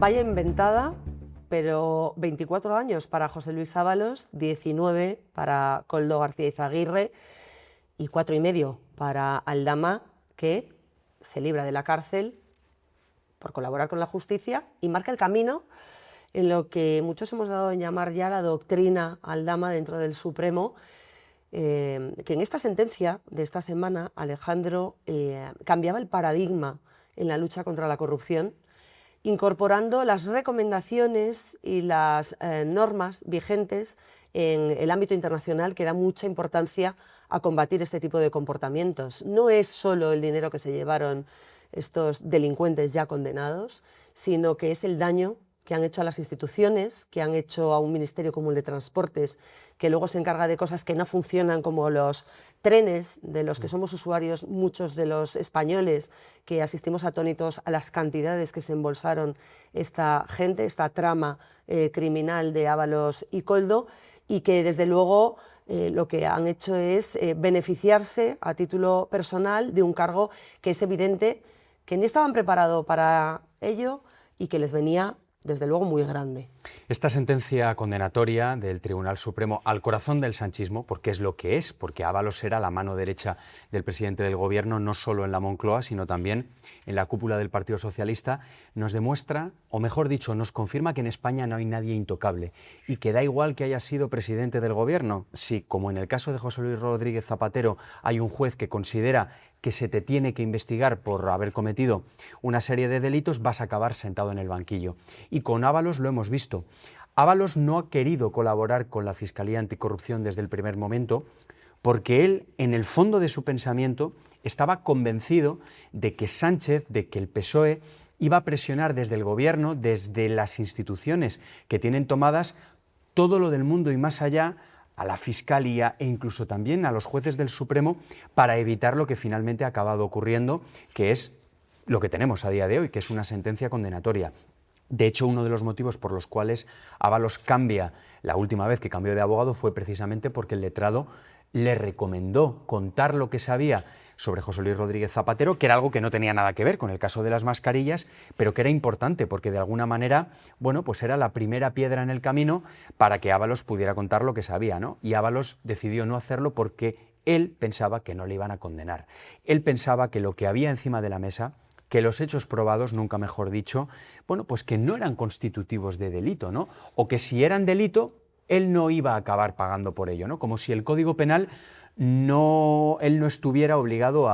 Vaya inventada, pero 24 años para José Luis Ábalos, 19 para Koldo García Izaguirre y 4,5 para Aldama, que se libra de la cárcel por colaborar con la justicia y marca el camino en lo que muchos hemos dado en llamar ya la doctrina Aldama dentro del Supremo, que en esta sentencia de esta semana, Alejandro, cambiaba el paradigma en la lucha contra la corrupción, incorporando las recomendaciones y las normas vigentes en el ámbito internacional que da mucha importancia a combatir este tipo de comportamientos. No es solo el dinero que se llevaron estos delincuentes ya condenados, sino que es el daño que han hecho a las instituciones, que han hecho a un ministerio como el de Transportes, que luego se encarga de cosas que no funcionan, como los trenes, de los que somos usuarios muchos de los españoles, que asistimos atónitos a las cantidades que se embolsaron esta gente, esta trama criminal de Ábalos y Koldo, y que desde luego lo que han hecho es beneficiarse a título personal de un cargo que es evidente que ni estaban preparados para ello y que les venía desde luego muy grande. Esta sentencia condenatoria del Tribunal Supremo al corazón del sanchismo, porque es lo que es, porque Ábalos era la mano derecha del presidente del gobierno, no solo en la Moncloa, sino también en la cúpula del Partido Socialista, nos demuestra, o mejor dicho, nos confirma que en España no hay nadie intocable y que da igual que haya sido presidente del gobierno. Si, como en el caso de José Luis Rodríguez Zapatero, hay un juez que considera que se te tiene que investigar por haber cometido una serie de delitos, vas a acabar sentado en el banquillo. Y con Ábalos lo hemos visto. Ábalos no ha querido colaborar con la Fiscalía Anticorrupción desde el primer momento porque él, en el fondo de su pensamiento, estaba convencido de que Sánchez, de que el PSOE iba a presionar desde el gobierno, desde las instituciones que tienen tomadas todo lo del mundo y más allá, a la Fiscalía e incluso también a los jueces del Supremo para evitar lo que finalmente ha acabado ocurriendo, que es lo que tenemos a día de hoy, que es una sentencia condenatoria. De hecho, uno de los motivos por los cuales Ábalos cambia, la última vez que cambió de abogado, fue precisamente porque el letrado le recomendó contar lo que sabía sobre José Luis Rodríguez Zapatero, que era algo que no tenía nada que ver con el caso de las mascarillas, pero que era importante porque de alguna manera, bueno, pues era la primera piedra en el camino para que Ábalos pudiera contar lo que sabía, ¿no? Y Ábalos decidió no hacerlo porque él pensaba que no le iban a condenar. Él pensaba que lo que había encima de la mesa, que los hechos probados, nunca mejor dicho, bueno, pues que no eran constitutivos de delito, ¿no? O que si eran delito, él no iba a acabar pagando por ello, ¿no? Como si el Código Penal él no estuviera obligado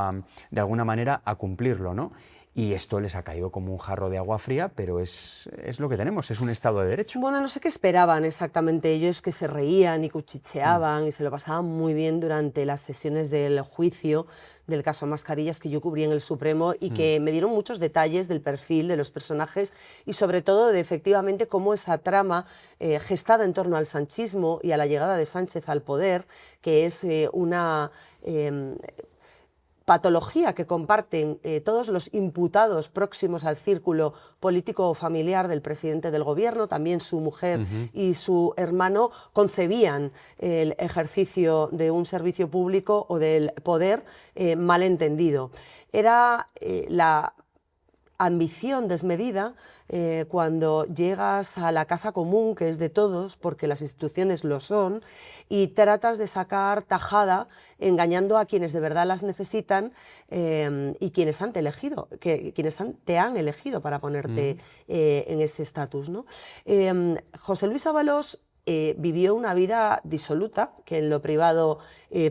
de alguna manera a cumplirlo, ¿no? Y esto les ha caído como un jarro de agua fría, pero es lo que tenemos, es un Estado de Derecho. Bueno, no sé qué esperaban exactamente ellos, que se reían y cuchicheaban y se lo pasaban muy bien durante las sesiones del juicio del caso Mascarillas que yo cubrí en el Supremo y que me dieron muchos detalles del perfil de los personajes y sobre todo de efectivamente cómo esa trama gestada en torno al sanchismo y a la llegada de Sánchez al poder, que es una patología que comparten todos los imputados próximos al círculo político o familiar del presidente del gobierno, también su mujer y su hermano concebían el ejercicio de un servicio público o del poder mal entendido. Era la ambición desmedida cuando llegas a la casa común, que es de todos, porque las instituciones lo son, y tratas de sacar tajada engañando a quienes de verdad las necesitan y quienes te han elegido para ponerte en ese estatus, ¿no? José Luis Ábalos vivió una vida disoluta, que en lo privado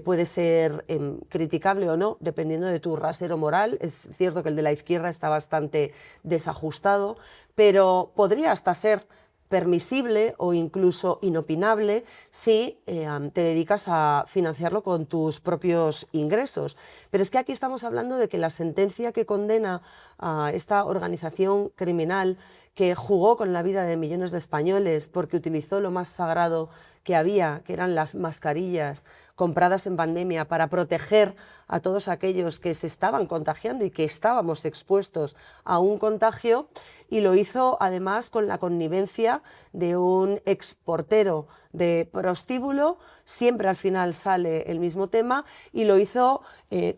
puede ser criticable o no, dependiendo de tu rasero moral. Es cierto que el de la izquierda está bastante desajustado, pero podría hasta ser permisible o incluso inopinable si te dedicas a financiarlo con tus propios ingresos. Pero es que aquí estamos hablando de que la sentencia que condena a esta organización criminal que jugó con la vida de millones de españoles porque utilizó lo más sagrado que había, que eran las mascarillas, compradas en pandemia para proteger a todos aquellos que se estaban contagiando y que estábamos expuestos a un contagio, y lo hizo además con la connivencia de un exportero de prostíbulo, siempre al final sale el mismo tema, y lo hizo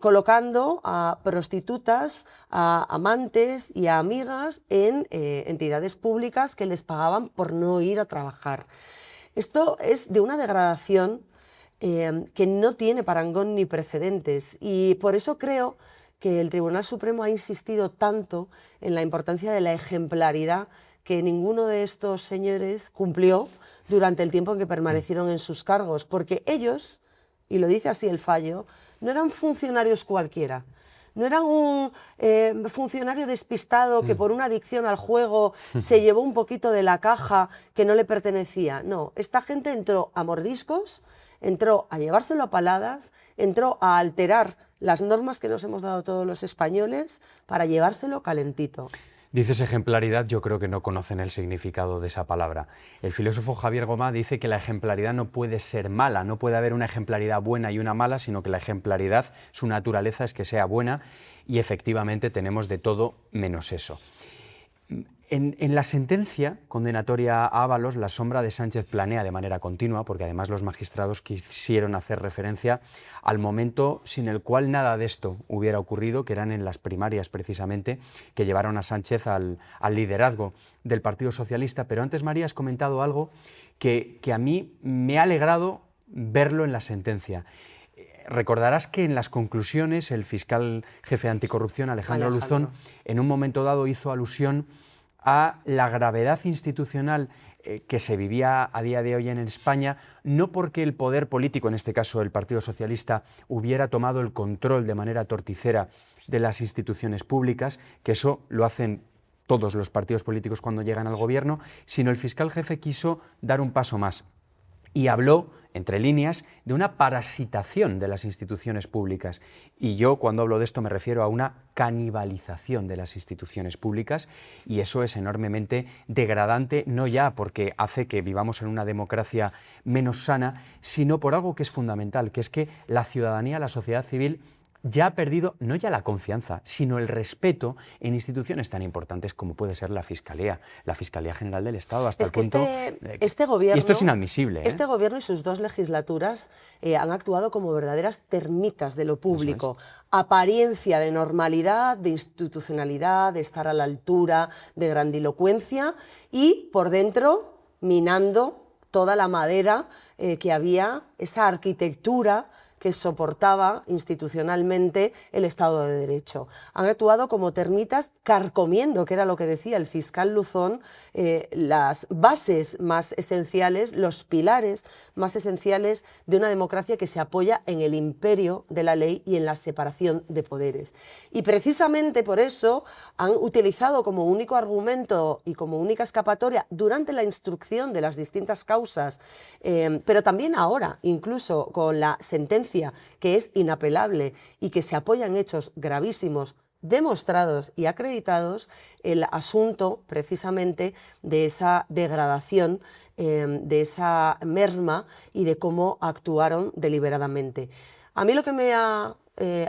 colocando a prostitutas, a amantes y a amigas en entidades públicas que les pagaban por no ir a trabajar. Esto es de una degradación que no tiene parangón ni precedentes, y por eso creo que el Tribunal Supremo ha insistido tanto en la importancia de la ejemplaridad que ninguno de estos señores cumplió durante el tiempo en que permanecieron en sus cargos, porque ellos, y lo dice así el fallo, no eran funcionarios cualquiera. No eran un funcionario despistado que por una adicción al juego se llevó un poquito de la caja que no le pertenecía. No, esta gente entró a mordiscos, entró a llevárselo a paladas, entró a alterar las normas que nos hemos dado todos los españoles para llevárselo calentito. Dices ejemplaridad, yo creo que no conocen el significado de esa palabra. El filósofo Javier Gomá dice que la ejemplaridad no puede ser mala, no puede haber una ejemplaridad buena y una mala, sino que la ejemplaridad, su naturaleza es que sea buena, y efectivamente tenemos de todo menos eso. En la sentencia condenatoria a Ábalos, la sombra de Sánchez planea de manera continua, porque además los magistrados quisieron hacer referencia al momento sin el cual nada de esto hubiera ocurrido, que eran en las primarias precisamente, que llevaron a Sánchez al liderazgo del Partido Socialista. Pero antes, María, has comentado algo que a mí me ha alegrado verlo en la sentencia. Recordarás que en las conclusiones el fiscal jefe anticorrupción, Alejandro Luzón, en un momento dado hizo alusión a la gravedad institucional que se vivía a día de hoy en España, no porque el poder político, en este caso el Partido Socialista, hubiera tomado el control de manera torticera de las instituciones públicas, que eso lo hacen todos los partidos políticos cuando llegan al gobierno, sino el fiscal jefe quiso dar un paso más y habló, entre líneas, de una parasitación de las instituciones públicas. Y yo, cuando hablo de esto, me refiero a una canibalización de las instituciones públicas, y eso es enormemente degradante, no ya porque hace que vivamos en una democracia menos sana, sino por algo que es fundamental, que es que la ciudadanía, la sociedad civil, ya ha perdido no ya la confianza, sino el respeto en instituciones tan importantes como puede ser la Fiscalía General del Estado, hasta el punto... Este gobierno, y esto es inadmisible. Este gobierno y sus dos legislaturas han actuado como verdaderas termitas de lo público. Apariencia de normalidad, de institucionalidad, de estar a la altura, de grandilocuencia, y por dentro minando toda la madera que había, esa arquitectura que soportaba institucionalmente el Estado de Derecho. Han actuado como termitas carcomiendo, que era lo que decía el fiscal Luzón, las bases más esenciales, los pilares más esenciales de una democracia que se apoya en el imperio de la ley y en la separación de poderes. Y precisamente por eso han utilizado como único argumento y como única escapatoria durante la instrucción de las distintas causas, pero también ahora, incluso con la sentencia que es inapelable y que se apoya en hechos gravísimos, demostrados y acreditados, el asunto precisamente de esa degradación, de esa merma y de cómo actuaron deliberadamente. A mí lo que me ha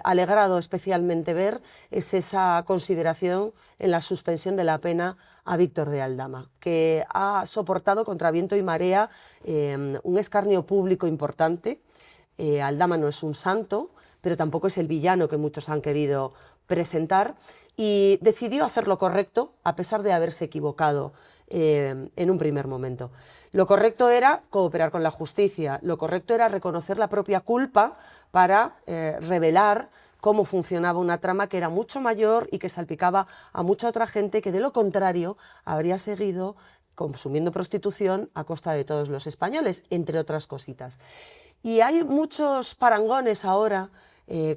alegrado especialmente ver es esa consideración en la suspensión de la pena a Víctor de Aldama, que ha soportado contra viento y marea un escarnio público importante. Aldama no es un santo, pero tampoco es el villano que muchos han querido presentar, y decidió hacer lo correcto a pesar de haberse equivocado en un primer momento. Lo correcto era cooperar con la justicia, lo correcto era reconocer la propia culpa para revelar cómo funcionaba una trama que era mucho mayor y que salpicaba a mucha otra gente que de lo contrario habría seguido consumiendo prostitución a costa de todos los españoles, entre otras cositas. Y hay muchos parangones ahora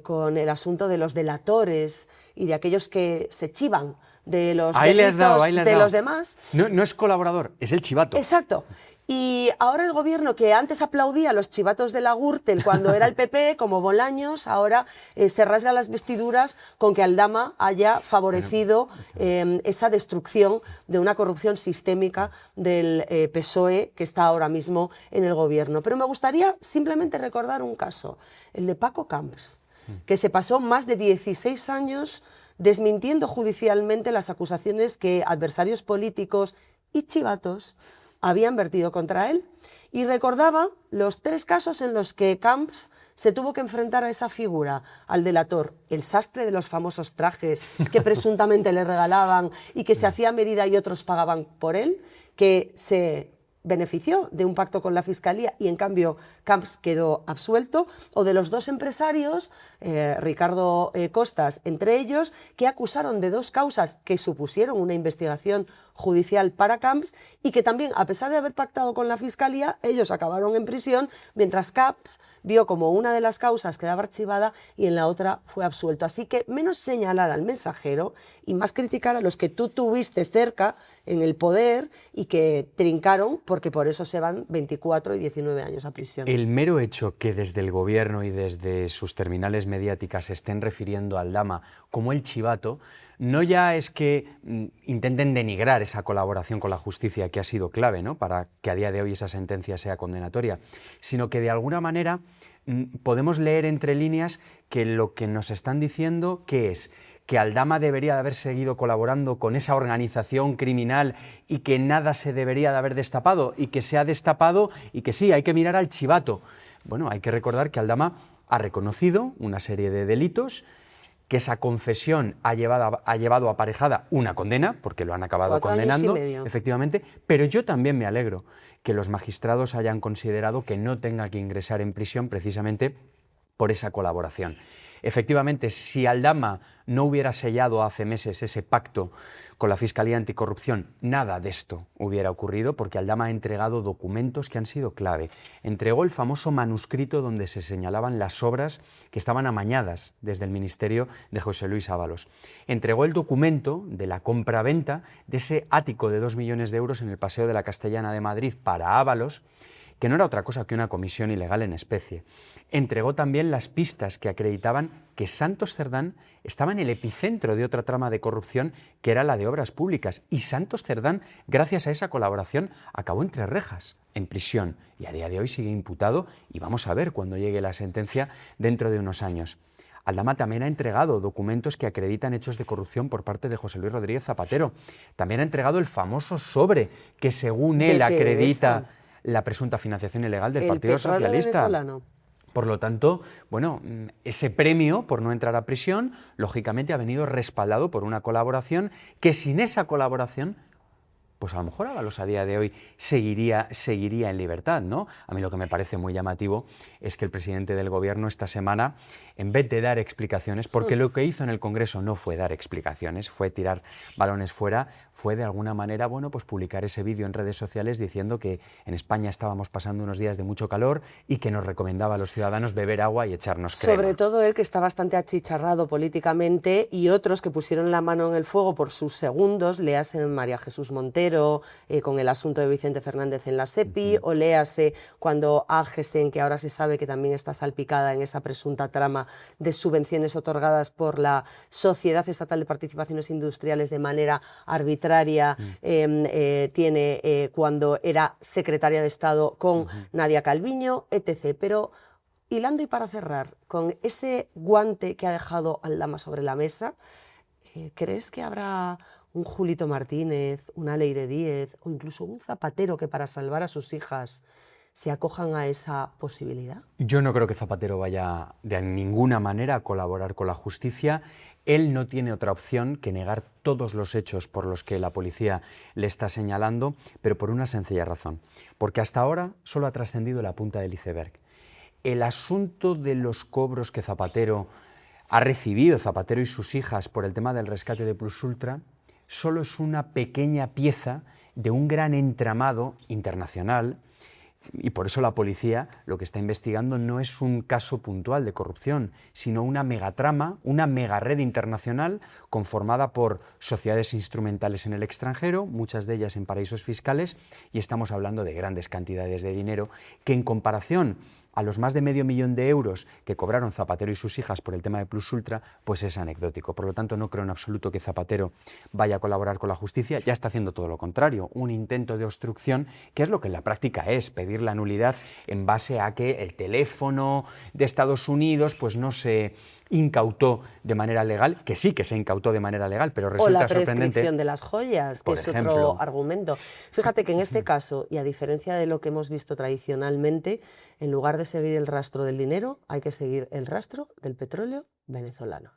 con el asunto de los delatores y de aquellos que se chivan de los delitos de los demás. No es colaborador, es el chivato. Exacto. Y ahora el gobierno, que antes aplaudía a los chivatos de la Gürtel cuando era el PP, como Bolaños, ahora se rasga las vestiduras con que Aldama haya favorecido esa destrucción de una corrupción sistémica del PSOE que está ahora mismo en el gobierno. Pero me gustaría simplemente recordar un caso, el de Paco Camps, que se pasó más de 16 años desmintiendo judicialmente las acusaciones que adversarios políticos y chivatos habían vertido contra él, y recordaba los 3 casos en los que Camps se tuvo que enfrentar a esa figura, al delator, el sastre de los famosos trajes que presuntamente le regalaban y que se hacía a medida y otros pagaban por él, que se benefició de un pacto con la Fiscalía y en cambio Camps quedó absuelto, o de los 2 empresarios, Ricardo Costas entre ellos, que acusaron de 2 causas que supusieron una investigación judicial para Camps y que también, a pesar de haber pactado con la Fiscalía, ellos acabaron en prisión, mientras Camps vio como una de las causas quedaba archivada y en la otra fue absuelto. Así que menos señalar al mensajero y más criticar a los que tú tuviste cerca en el poder y que trincaron, porque por eso se van 24 y 19 años a prisión. El mero hecho que desde el gobierno y desde sus terminales mediáticas se estén refiriendo a Aldama como el chivato, no ya es que intenten denigrar esa colaboración con la justicia que ha sido clave, ¿no?, para que a día de hoy esa sentencia sea condenatoria, sino que de alguna manera podemos leer entre líneas que lo que nos están diciendo que es que Aldama debería de haber seguido colaborando con esa organización criminal y que nada se debería de haber destapado y que se ha destapado y que sí, hay que mirar al chivato. Bueno, hay que recordar que Aldama ha reconocido una serie de delitos, que esa confesión ha llevado aparejada una condena, porque lo han acabado 4 años condenando, y medio. efectivamente, pero yo también me alegro que los magistrados hayan considerado que no tenga que ingresar en prisión precisamente por esa colaboración. Efectivamente, si Aldama no hubiera sellado hace meses ese pacto con la Fiscalía Anticorrupción, nada de esto hubiera ocurrido, porque Aldama ha entregado documentos que han sido clave. Entregó el famoso manuscrito donde se señalaban las obras que estaban amañadas desde el ministerio de José Luis Ábalos. Entregó el documento de la compraventa de ese ático de 2 millones de euros en el Paseo de la Castellana de Madrid para Ábalos, que no era otra cosa que una comisión ilegal en especie. Entregó también las pistas que acreditaban que Santos Cerdán estaba en el epicentro de otra trama de corrupción que era la de obras públicas, y Santos Cerdán, gracias a esa colaboración, acabó entre rejas, en prisión, y a día de hoy sigue imputado, y vamos a ver cuando llegue la sentencia dentro de unos años. Aldama también ha entregado documentos que acreditan hechos de corrupción por parte de José Luis Rodríguez Zapatero. También ha entregado el famoso sobre que, según él, acredita la presunta financiación ilegal del Partido Socialista. Venezolano. Por lo tanto, bueno, ese premio por no entrar a prisión, lógicamente ha venido respaldado por una colaboración que, sin esa colaboración, pues a lo mejor Ábalos a día de hoy seguiría en libertad, ¿no? A mí lo que me parece muy llamativo es que el presidente del Gobierno esta semana, en vez de dar explicaciones, porque lo que hizo en el Congreso no fue dar explicaciones, fue tirar balones fuera, fue de alguna manera, bueno, pues publicar ese vídeo en redes sociales diciendo que en España estábamos pasando unos días de mucho calor y que nos recomendaba a los ciudadanos beber agua y echarnos crema. Sobre todo él, que está bastante achicharrado políticamente, y otros que pusieron la mano en el fuego por sus segundos, léase María Jesús Montero, con el asunto de Vicente Fernández en la SEPI, o léase cuando Agesen, que ahora se sabe que también está salpicada en esa presunta trama de subvenciones otorgadas por la Sociedad Estatal de Participaciones Industriales de manera arbitraria, tiene cuando era secretaria de Estado con Nadia Calviño, etc. Pero hilando y para cerrar, con ese guante que ha dejado Aldama sobre la mesa, ¿crees que habrá un Julito Martínez, una Leire Díez o incluso un Zapatero que, para salvar a sus hijas, se acojan a esa posibilidad? Yo no creo que Zapatero vaya de ninguna manera a colaborar con la justicia. Él no tiene otra opción que negar todos los hechos por los que la policía le está señalando, pero por una sencilla razón, porque hasta ahora solo ha trascendido la punta del iceberg. El asunto de los cobros que Zapatero ha recibido, Zapatero y sus hijas, por el tema del rescate de Plus Ultra, solo es una pequeña pieza de un gran entramado internacional Y por eso la policía lo que está investigando no es un caso puntual de corrupción, sino una megatrama, una megared internacional conformada por sociedades instrumentales en el extranjero, muchas de ellas en paraísos fiscales, y estamos hablando de grandes cantidades de dinero que, en comparación a los más de $500.000 que cobraron Zapatero y sus hijas por el tema de Plus Ultra, pues es anecdótico. Por lo tanto, no creo en absoluto que Zapatero vaya a colaborar con la justicia. Ya está haciendo todo lo contrario, un intento de obstrucción, que es lo que en la práctica es, pedir la nulidad en base a que el teléfono de Estados Unidos pues no se incautó de manera legal, que sí que se incautó de manera legal, pero resulta o la sorprendente. prescripción de las joyas, que Por es ejemplo. otro argumento. Fíjate que en este caso, y a diferencia de lo que hemos visto tradicionalmente, en lugar de seguir el rastro del dinero, hay que seguir el rastro del petróleo venezolano.